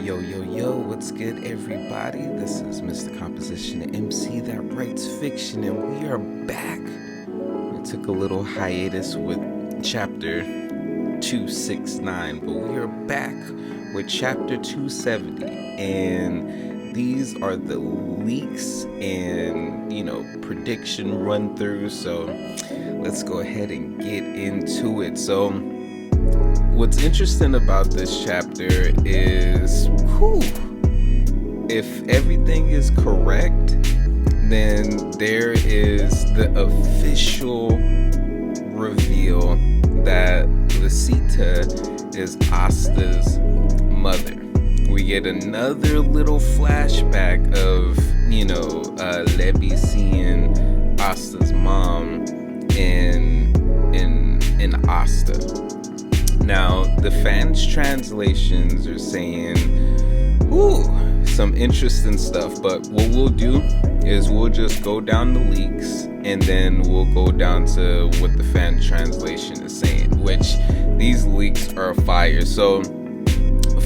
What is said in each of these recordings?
Yo, what's good, everybody? This is Mr. Composition, the MC that writes fiction, and we are back. We took a little hiatus with chapter 269, but we are back with chapter 270, and these are the leaks and, prediction run-through, so let's go ahead and get into it. So, what's interesting about this chapter is, if everything is correct, then there is the official reveal that Lasita is Asta's mother. We get another little flashback of, Lebby seeing Asta's mom in Asta. Now, the fans' translations are saying, some interesting stuff, but what we'll do is we'll just go down the leaks and then we'll go down to what the fan translation is saying, which these leaks are fire. So,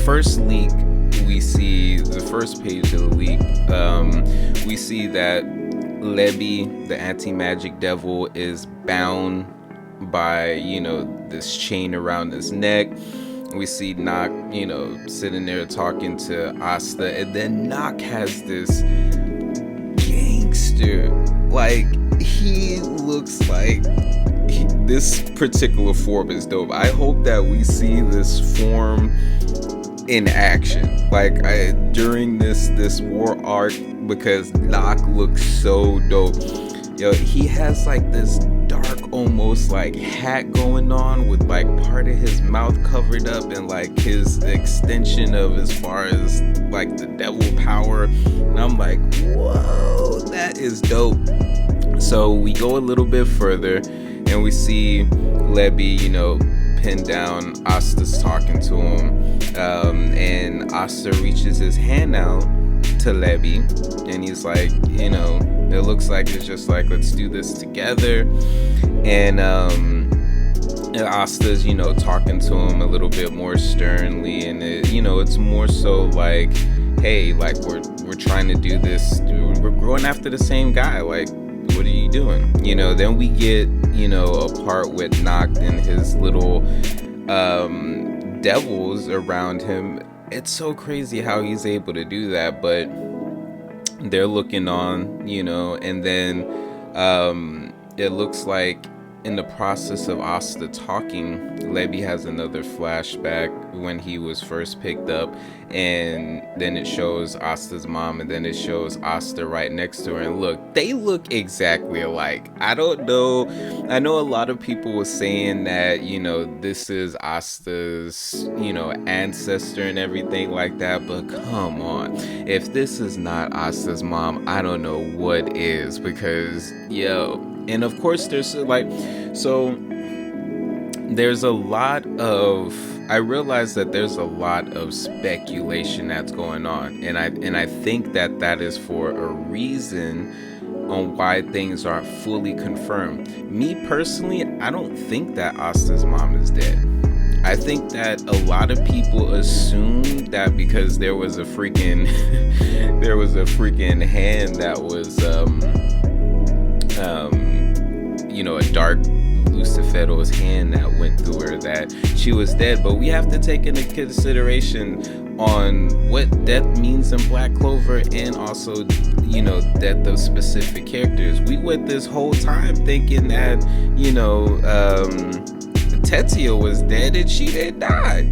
first leak, we see the first page of the leak, we see that Lebby, the anti-magic devil, is bound by, this chain around his neck. We see Nacht, sitting there talking to Asta, and then Nacht has this gangster, he looks like this particular form is dope. I hope that we see this form in action, during this war arc, because Nacht looks so dope. He has this dark, almost hat going on with part of his mouth covered up and his extension of as far as the devil power. And I'm whoa, that is dope. So we go a little bit further and we see Lebby, pinned down. Asta's talking to him, and Asta reaches his hand out to Lebby, and he's it looks like it's just let's do this together. And Asta's, talking to him a little bit more sternly, and it's more so hey, we're trying to do this, we're going after the same guy, what are you doing? Then we get, a part with Nacht and his little devils around him. It's so crazy how he's able to do that, but they're looking on, and then it looks like in the process of Asta talking, Lebby has another flashback when he was first picked up, and then it shows Asta's mom, and then it shows Asta right next to her, and look, they look exactly alike. I don't know, I know a lot of people were saying that, this is Asta's, ancestor and everything like that, but come on, if this is not Asta's mom, I don't know what is, because, and of course there's there's a lot of, I realize that there's a lot of speculation that's going on, and I think that is for a reason on why things aren't fully confirmed. Me personally, I don't think that Asta's mom is dead. I think that a lot of people assume that because there was a freaking hand that was a dark Lucifero's hand that went through her, that she was dead. But we have to take into consideration on what death means in Black Clover, and also death of specific characters. We went this whole time thinking that Tetsuya was dead and she didn't die,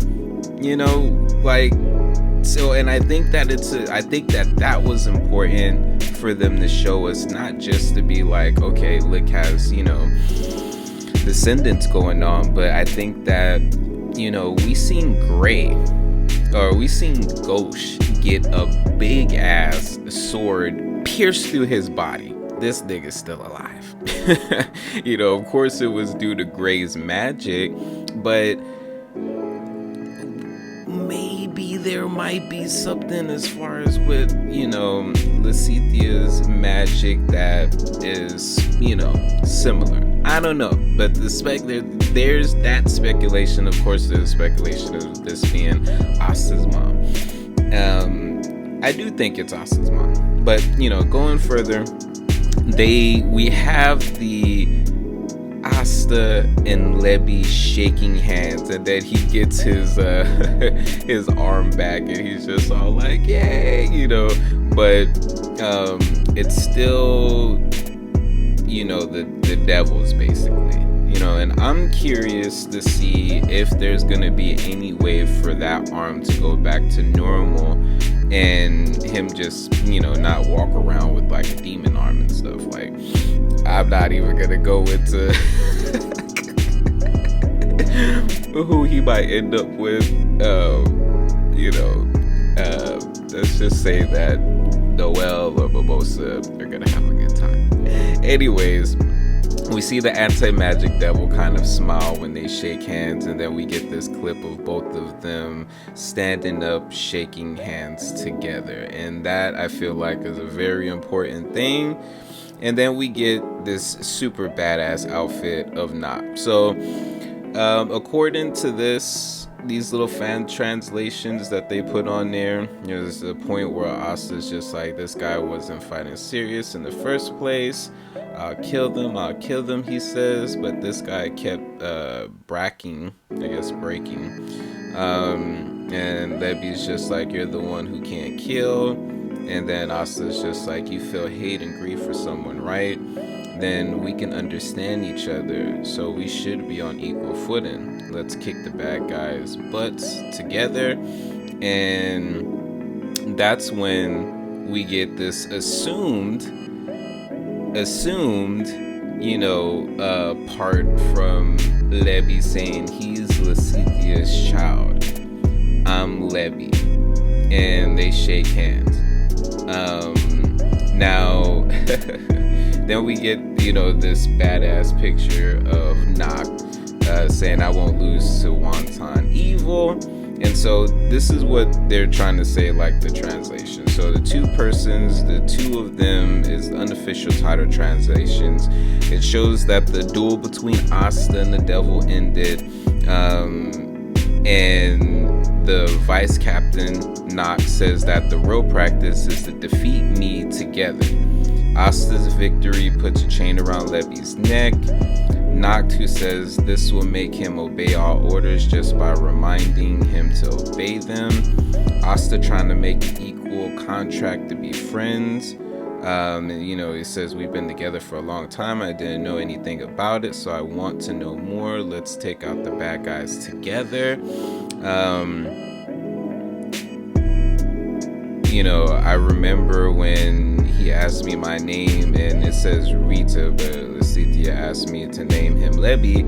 so, and I think that that was important for them to show us, not just to be okay, Lick has, descendants going on, but I think that, we seen Ghosh get a big ass sword pierced through his body. This nigga's still alive. Of course it was due to Gray's magic, but maybe there might be something as far as with, Lasitia's magic that is, similar. I don't know, but there's that speculation. Of course, there's speculation of this being Asta's mom. I do think it's Asta's mom. But, you know, going further, we have the Asta and Lebi shaking hands, and then he gets his his arm back, and he's just all like, yay, you know. But it's still, you know, the devil's basically, you know. And I'm curious to see if there's gonna be any way for that arm to go back to normal, and him just, you know, not walk around with like a demon arm and stuff. Like, I'm not even gonna go into who he might end up with. You know, let's just say that Noel or Mimosa are gonna have a good time. Anyways, we see the anti-magic devil kind of smile when they shake hands, and then we get this clip of both of them standing up, shaking hands together, and that I feel like is a very important thing. And then we get this super badass outfit of Nacht. So according to these little fan translations that they put on there's a point where Asta's just like, this guy wasn't fighting serious in the first place. I'll kill them, he says. But this guy kept breaking. And Lebi's just like, you're the one who can't kill. And then Asta's just like, you feel hate and grief for someone, right? Then we can understand each other, so we should be on equal footing. Let's kick the bad guys' butts together. And that's when we get this assumed, you know, part from Lebi saying he's Lasitia's child. I'm Lebi. And they shake hands. Now then we get, you know, this badass picture of Nacht saying, I won't lose to wanton evil. And so this is what they're trying to say, like the translation. So the two persons, the two of them is unofficial title translations. It shows that the duel between Asta and the devil ended, and the vice captain Nacht says that the real practice is to defeat me together. Asta's victory puts a chain around Lebi's neck. Nacht, who says this will make him obey all orders just by reminding him to obey them. Asta trying to make an equal contract to be friends. And, you know, he says, we've been together for a long time. I didn't know anything about it, so I want to know more. Let's take out the bad guys together. You know, I remember when he asked me my name, and it says Rita, but Lasitia asked me to name him Lebi.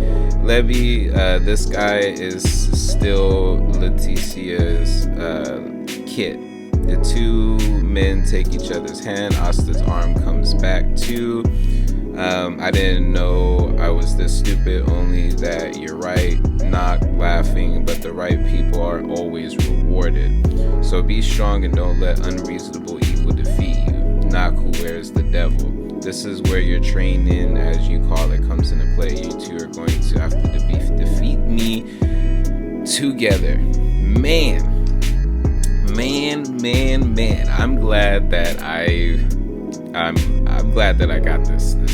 This guy is still Leticia's kid. The two men take each other's hand. Asta's arm comes back too. I didn't know I was this stupid, only that you're right. Nacht laughing, but the right people are always rewarded. So be strong and don't let unreasonable evil defeat you. Nacht, who wears the devil. This is where your training, as you call it, comes into play. You two are going to have to defeat me together. Man. I'm glad that I'm glad that I got this leak.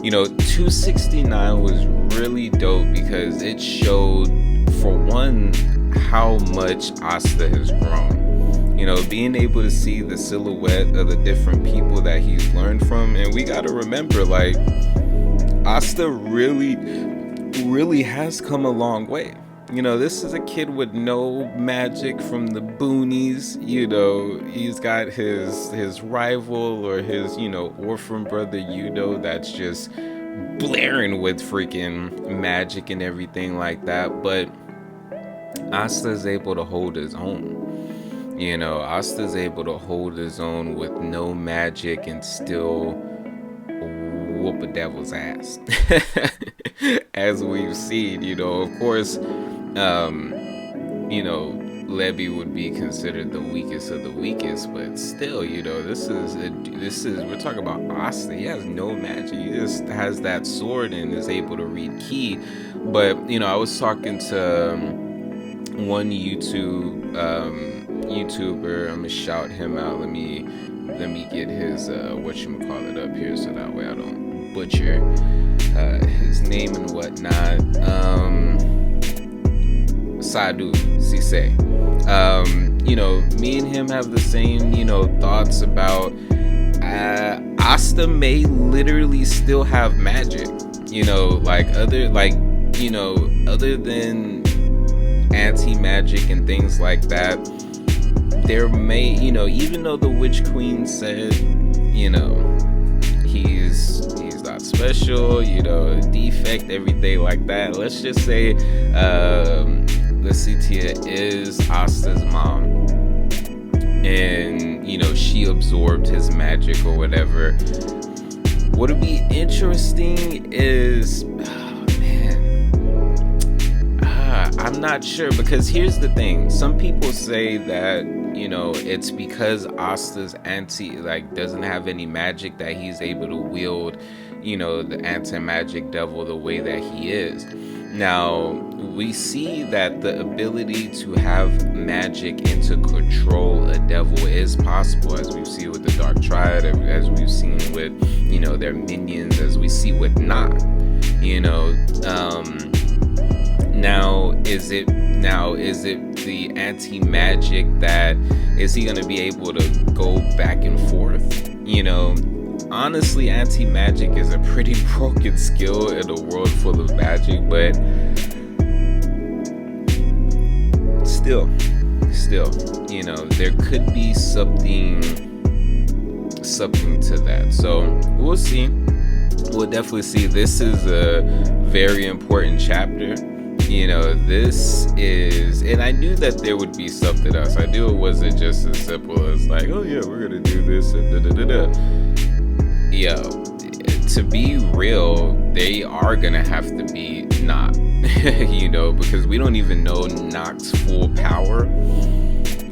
You know, 269 was really dope because it showed, for one, how much Asta has grown. You know, being able to see the silhouette of the different people that he's learned from. And we got to remember, like, Asta really has come a long way. You know, this is a kid with no magic from the boonies. You know, he's got his rival or his, you know, orphan brother, Yudo, that's just blaring with freaking magic and everything like that. But Asta's able to hold his own. You know, Asta's able to hold his own with no magic and still whoop a devil's ass. As we've seen, you know, of course, you know, Lebi would be considered the weakest of the weakest, but still, you know, this is we're talking about Asta. He has no magic. He just has that sword and is able to read ki. But, you know, I was talking to one YouTube YouTuber. I'm gonna shout him out. Let me get his whatchamacallit up here so that way I don't butcher his name and whatnot. Sadhu Cisse. Me and him have the same, thoughts about Asta may literally still have magic, other than anti-magic and things like that. There may, even though the Witch Queen said, he's not special, defect, everything like that. Let's just say Lecitia is Asta's mom, and she absorbed his magic or whatever. What would be interesting is, I'm not sure, because here's the thing. Some people say that it's because Asta's doesn't have any magic that he's able to wield the anti-magic devil the way that he is. Now, we see that the ability to have magic and to control a devil is possible, as we've seen with the Dark Triad, as we've seen with, their minions, as we see with Nacht. Now is it the anti-magic that is he gonna be able to go back and forth? Honestly, anti-magic is a pretty broken skill in a world full of magic, but still, there could be something to that. So we'll see. We'll definitely see. This is a very important chapter. This is, and I knew that there would be something else. I knew it wasn't just as simple as like, oh yeah, we're gonna do this and da-da-da-da. To be real, they are gonna have to be Nacht, because we don't even know Nacht's full power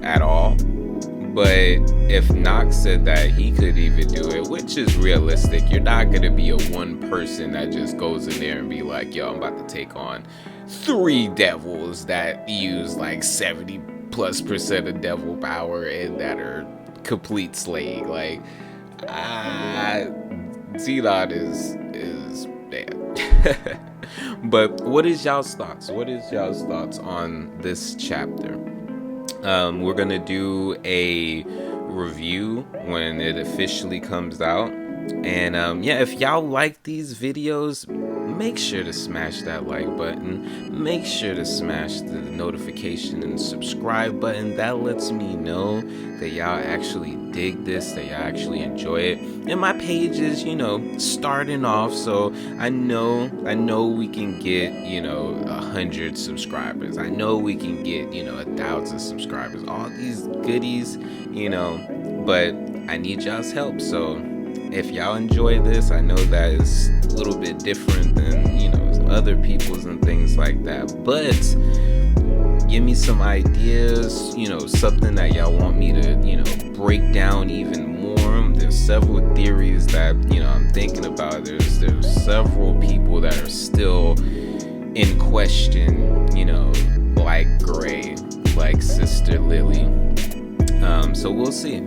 at all. But if Nacht said that he could even do it, which is realistic, you're not gonna be a one person that just goes in there and be like, yo, I'm about to take on 3 devils that use like 70+% of devil power and that are complete slaying. Like, Xenon is bad. But what is y'all's thoughts? What is y'all's thoughts on this chapter? We're gonna do a review when it officially comes out. And if y'all like these videos, make sure to smash that like button. Make sure to smash the notification and subscribe button. That lets me know that y'all actually dig this, that y'all actually enjoy it. And my page is, starting off, so I know we can get, 100 subscribers. I know we can get, 1,000 subscribers. All these goodies, but I need y'all's help. So if y'all enjoy this, I know that it's a little bit different than, other people's and things like that. But give me some ideas, something that y'all want me to, break down even more. There's several theories that, I'm thinking about. There's several people that are still in question, like Gray, like Sister Lily. So we'll see.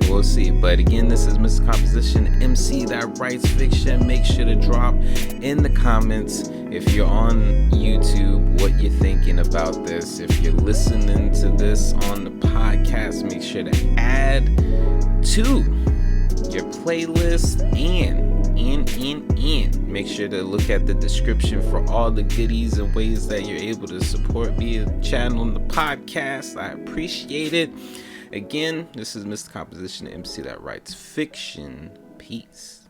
But again, this is Mr. Composition, MC that writes fiction. Make sure to drop in the comments if you're on YouTube what you're thinking about this. If you're listening to this on the podcast, make sure to add to your playlist and make sure to look at the description for all the goodies and ways that you're able to support me, the channel, and the podcast. I appreciate it. Again, this is Mr. Composition, MC that writes fiction. Peace.